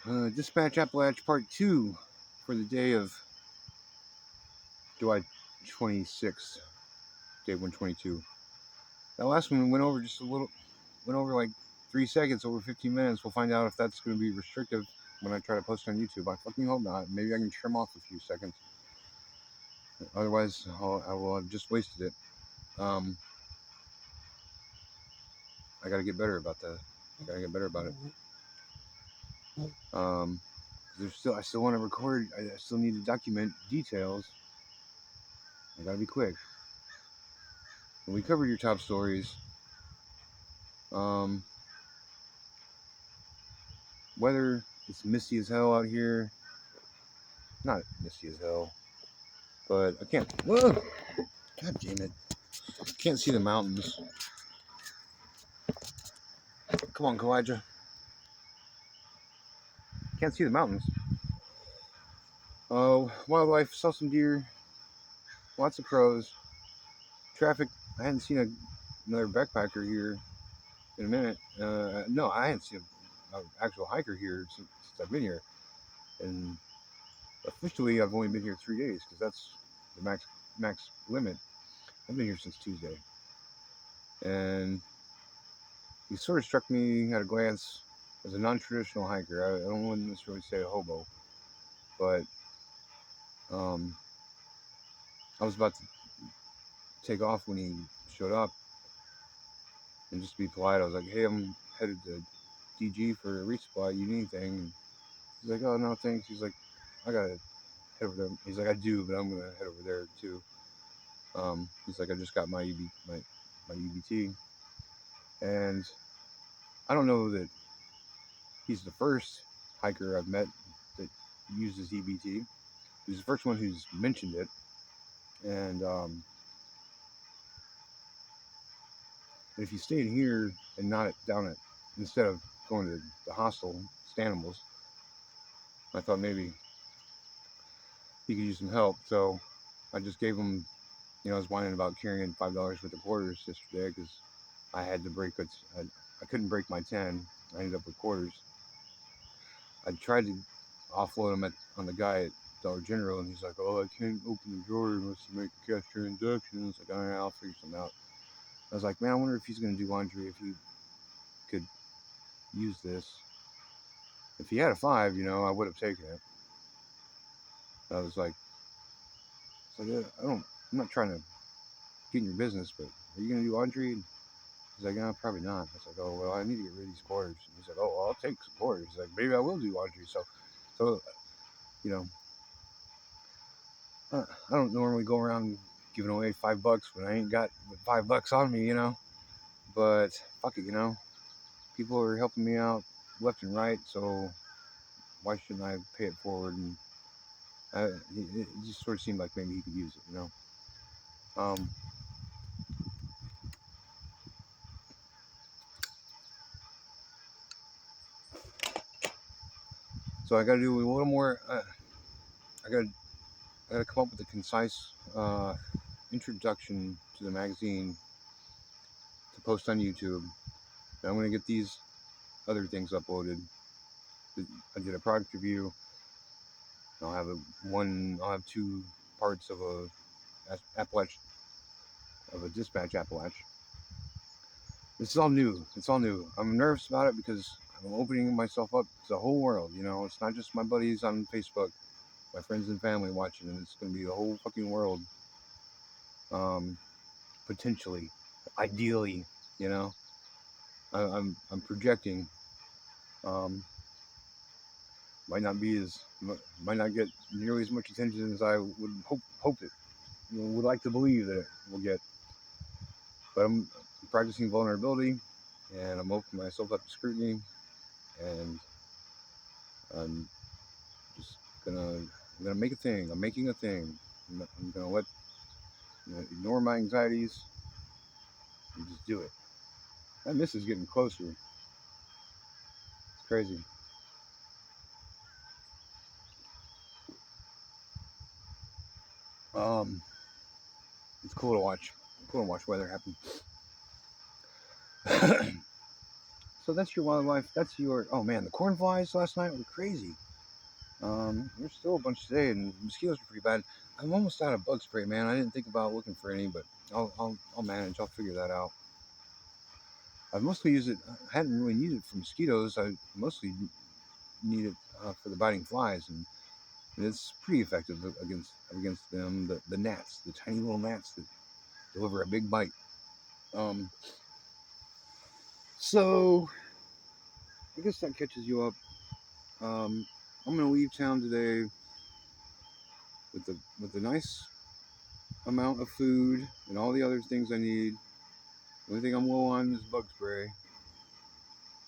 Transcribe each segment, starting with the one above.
Dispatch Appalach Part 2 for the day of July 26th, day 122. That last one went over just a little, went over like 3 seconds, over 15 minutes. We'll find out if that's going to be restrictive when I try to post on YouTube. I fucking hope not. Maybe I can trim off a few seconds. Otherwise, I will have just wasted it. I gotta get better about that. I gotta get better about it. I still want to record. I still need to document details. I gotta be quick. And we covered your top stories. Um, Weather, it's misty as hell out here. Not misty as hell, but I can't. Whoa! God damn it! Can't see the mountains. Come on, Kalijah. Can't see the mountains. Wildlife, saw some deer, lots of crows. Traffic, I hadn't seen another backpacker here in a minute. No, I hadn't seen an actual hiker here since I've been here. And officially, I've only been here 3 days because that's the max limit. I've been here since Tuesday. And he sort of struck me at a glance as a non-traditional hiker. I don't necessarily say a hobo, but I was about to take off when he showed up, and just to be polite, I was like, "Hey, I'm headed to DG for a resupply. You need anything?" And he's like, "Oh no, thanks." He's like, "I gotta head over there." He's like, "I do, but I'm gonna head over there too." He's like, "I just got my UBT, and I don't know that he's the first hiker I've met that uses EBT. He's the first one who's mentioned it, and if you stayed here and not down at, instead of going to the hostel, Stanimals, I thought maybe he could use some help. So I just gave him, I was whining about carrying $5 worth of quarters yesterday because I had to break it. I couldn't break my 10. I ended up with quarters. I tried to offload them on the guy at Dollar General, and he's like, "Oh, I can't open the drawer unless you make a cash transaction." It's like, "All right, I'll figure something out." I was like, "Man, I wonder if he's going to do laundry, if he could use this." If he had a 5, I would have taken it. I was like, "Yeah, I'm not trying to get in your business, but are you going to do laundry?" And he's like, "No, probably not." I was like, "Oh, well, I need to get rid of these quarters." And he's like, "Oh, well, I'll take some quarters." He's like, "Maybe I will do laundry." So, you know, I don't normally go around giving away $5 when I ain't got $5 on me, But fuck it, people are helping me out left and right, so why shouldn't I pay it forward? And it just sort of seemed like maybe he could use it, Um, so I got to do a little more. I got to come up with a concise introduction to the magazine to post on YouTube. And I'm going to get these other things uploaded. I did a product review. I'll have I'll have 2 parts of a dispatch Appalach. This is all new. It's all new. I'm nervous about it because I'm opening myself up to the whole world. It's not just my buddies on Facebook, my friends and family watching, and it's going to be the whole fucking world. Potentially, ideally, you know. I'm projecting. Um, might not get nearly as much attention as I would hope it. Would like to believe that it will get. But I'm practicing vulnerability, and I'm opening myself up to scrutiny, and I'm just I'm gonna make a thing. I'm making a thing. I'm gonna ignore my anxieties and just do it. And this is getting closer. It's crazy. Um, it's cool to watch. Cool to watch weather happen. So that's your wildlife. That's your. Oh man, the corn flies last night were crazy. There's still a bunch today, and mosquitoes are pretty bad. I'm almost out of bug spray, man. I didn't think about looking for any, but I'll manage. I'll figure that out. I've mostly used it. I hadn't really needed it for mosquitoes. I mostly need it for the biting flies, and it's pretty effective against them. The gnats, the tiny little gnats that deliver a big bite. Um, so I guess that catches you up. I'm gonna leave town today with a nice amount of food and all the other things I need. The only thing I'm low on is bug spray.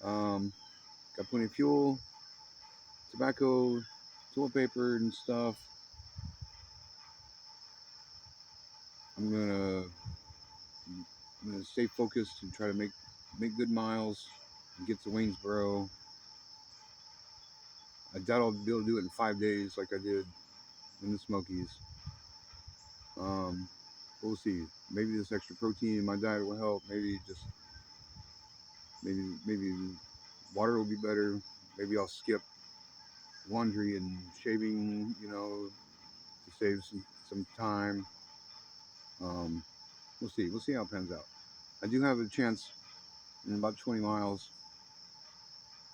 Got plenty of fuel, tobacco, toilet paper, and stuff. I'm gonna I'm gonna stay focused and try to make good miles and get to Waynesboro. I doubt I'll be able to do it in 5 days like I did in the Smokies. Um, we'll see. Maybe this extra protein in my diet will help. Maybe water will be better. Maybe I'll skip laundry and shaving, to save some time. Um, we'll see. We'll see how it pans out. I do have a chance in about 20 miles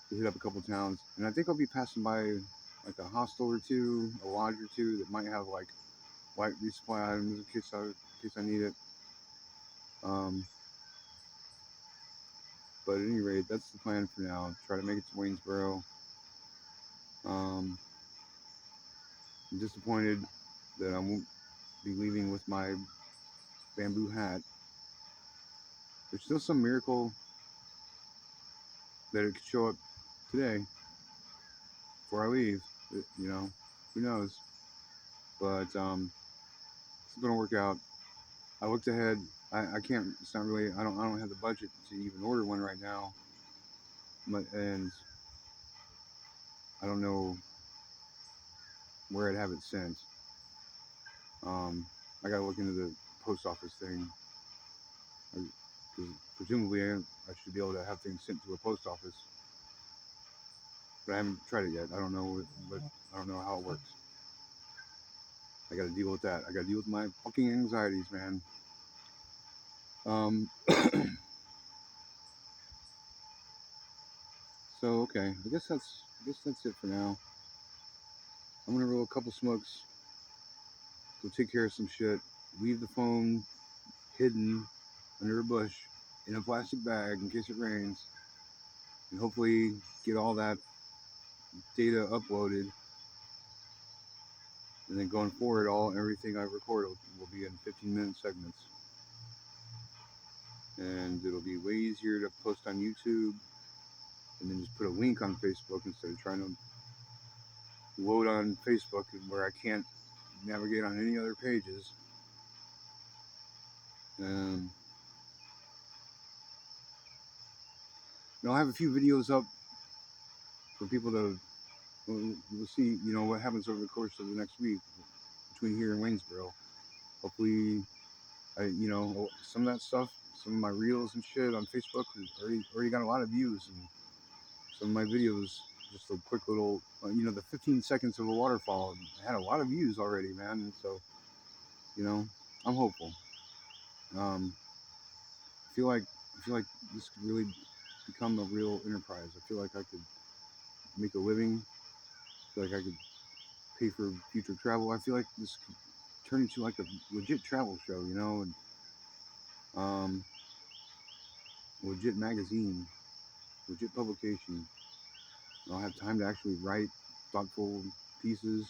to hit up a couple towns, and I think I'll be passing by like a hostel or two, a lodge or two that might have like light resupply items in case I need it. Um, but at any rate, that's the plan for now. Try to make it to Waynesboro. Um, I'm disappointed that I won't be leaving with my bamboo hat. There's still some miracle that it could show up today before I leave. Who knows? But it's gonna work out. I looked ahead. I can't. It's not really. I don't have the budget to even order one right now. And I don't know where I'd have it sent. I gotta look into the post office thing because presumably I should be able to have things sent to a post office, but I haven't tried it yet. I don't know, but I don't know how it works. I got to deal with that. I got to deal with my fucking anxieties, man. Um, so okay, I guess that's it for now. I'm gonna roll a couple smokes, go take care of some shit, leave the phone hidden under a bush in a plastic bag in case it rains, and hopefully get all that data uploaded. And then going forward, everything I record will be in 15-minute segments, and it'll be way easier to post on YouTube, and then just put a link on Facebook instead of trying to load on Facebook where I can't navigate on any other pages. Um, I'll have a few videos up for people to we'll see. What happens over the course of the next week between here and Waynesboro. Hopefully, some of that stuff, some of my reels and shit on Facebook already got a lot of views, and some of my videos, just a quick little, the 15 seconds of a waterfall had a lot of views already, man. And so, I'm hopeful. Um, I feel like this could really become a real enterprise. I feel like I could make a living. I feel like I could pay for future travel. I feel like this could turn into like a legit travel show, and um, legit magazine, legit publication. I'll have time to actually write thoughtful pieces.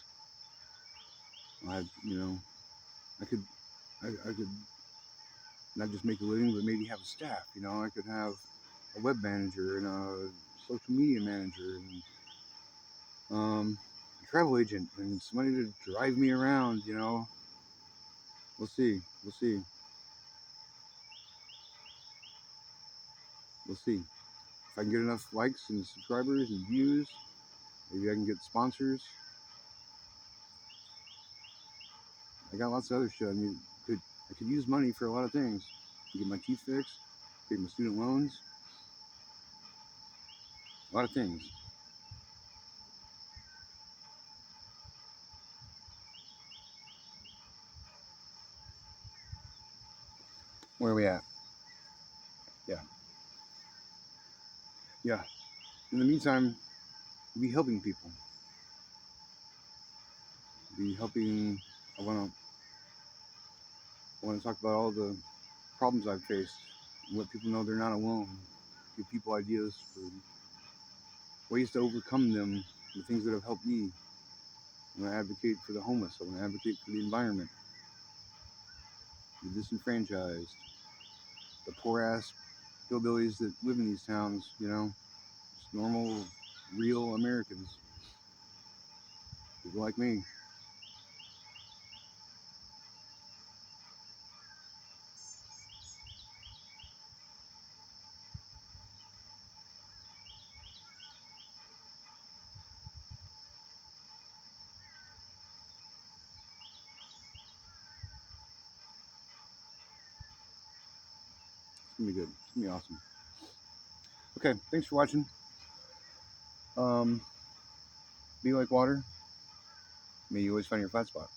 I have, I could, I could not just make a living, but maybe have a staff. I could have a web manager and a social media manager and a travel agent and somebody to drive me around. We'll see. We'll see. We'll see. If I can get enough likes and subscribers and views, maybe I can get sponsors. I got lots of other shit. I could use money for a lot of things. To get my teeth fixed, pay my student loans. A lot of things. Where are we at? Yeah. Yeah. In the meantime, be helping people. Be helping. I want to. I want to talk about all the problems I've faced. And let people know they're not alone. Give people ideas for ways to overcome them. The things that have helped me. I want to advocate for the homeless. I want to advocate for the environment, the disenfranchised, the poor ass hillbillies that live in these towns. Just normal, real Americans. People like me. It's gonna be good. It's gonna be awesome. Okay, thanks for watching. Um, be like water. May you always find your flat spot.